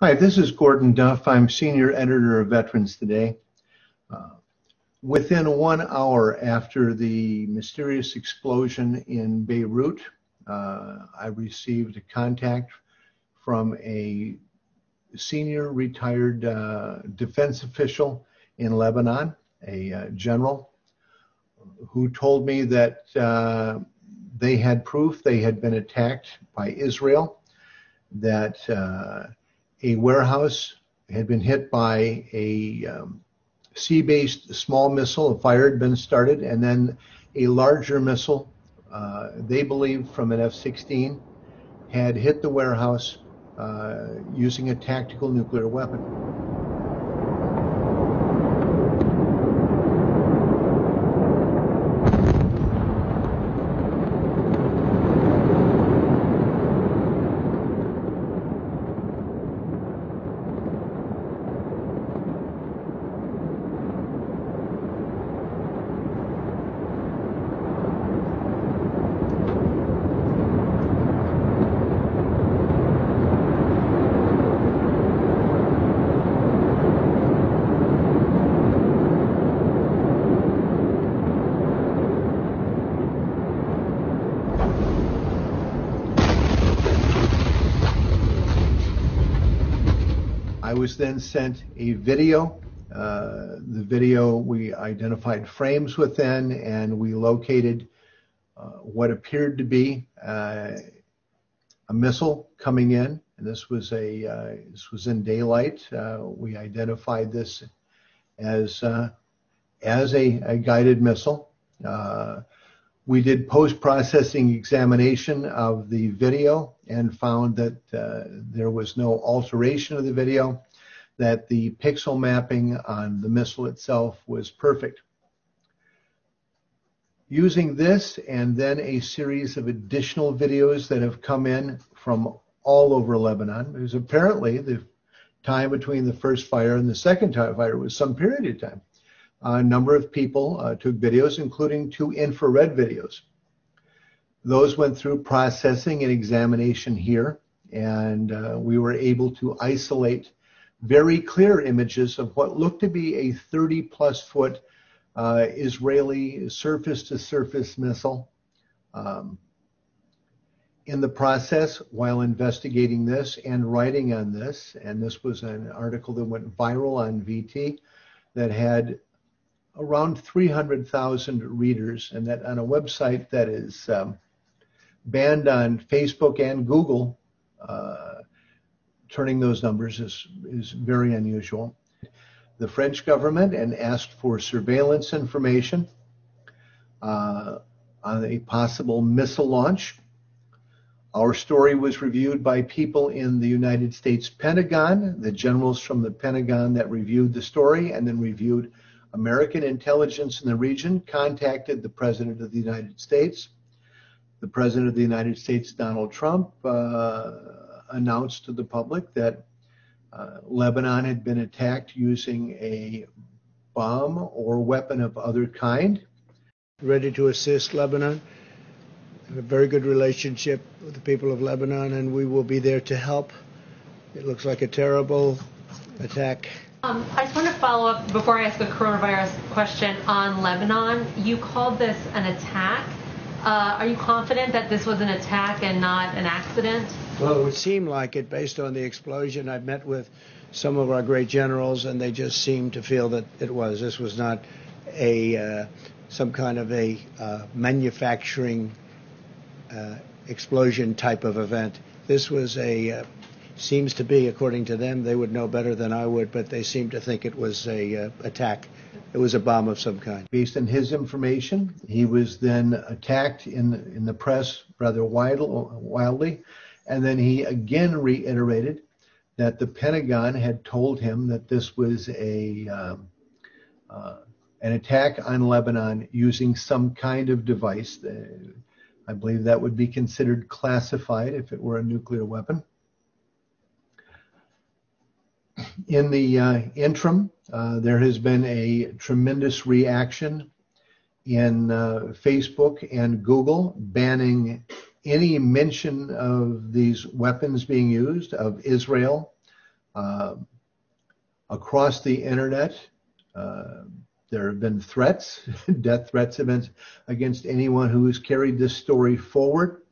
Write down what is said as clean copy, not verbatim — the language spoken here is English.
Hi, this is Gordon Duff. I'm senior editor of Veterans Today. Within 1 hour after the mysterious explosion in Beirut, I received a contact from a senior retired defense official in Lebanon, a general, who told me that they had proof they had been attacked by Israel, that a warehouse had been hit by a sea-based small missile. A fire had been started, and then a larger missile, they believed from an F-16, had hit the warehouse using a tactical nuclear weapon. I was then sent a video. The video, we identified frames within, and we located what appeared to be a missile coming in. And this was in daylight. We identified this as a guided missile. We did post-processing examination of the video and found that there was no alteration of the video, that the pixel mapping on the missile itself was perfect. Using this and then a series of additional videos that have come in from all over Lebanon, because apparently the time between the first fire and the second fire was some period of time. A number of people took videos, including 2 infrared videos. Those went through processing and examination here, and we were able to isolate very clear images of what looked to be a 30-plus foot Israeli surface-to-surface missile. In the process, while investigating this and writing on this, and this was an article that went viral on VT that had around 300,000 readers, and that on a website that is banned on Facebook and Google, turning those numbers is very unusual. The French government and asked for surveillance information on a possible missile launch. Our story was reviewed by people in the United States Pentagon, the generals from the Pentagon that reviewed the story and then reviewed American intelligence in the region, contacted the President of the United States. The President of the United States, Donald Trump, announced to the public that Lebanon had been attacked using a bomb or weapon of other kind. Ready to assist Lebanon. Have a very good relationship with the people of Lebanon, and we will be there to help. It looks like a terrible attack. I just want to follow up before I ask a coronavirus question on Lebanon. You called this an attack. Are you confident that this was an attack and not an accident? Well, it would seem like it based on the explosion. I've met with some of our great generals, and they just seem to feel that it was. This was not some kind of a manufacturing explosion type of event. This was seems to be, according to them, they would know better than I would, but they seem to think it was a attack. It was a bomb of some kind. Based on his information, he was then attacked in the press rather wildly, and then he again reiterated that the Pentagon had told him that this was an attack on Lebanon using some kind of device. I believe that would be considered classified if it were a nuclear weapon. In the interim, there has been a tremendous reaction in Facebook and Google banning any mention of these weapons being used, of Israel, Across the internet, there have been threats, death threats against anyone who has carried this story forward.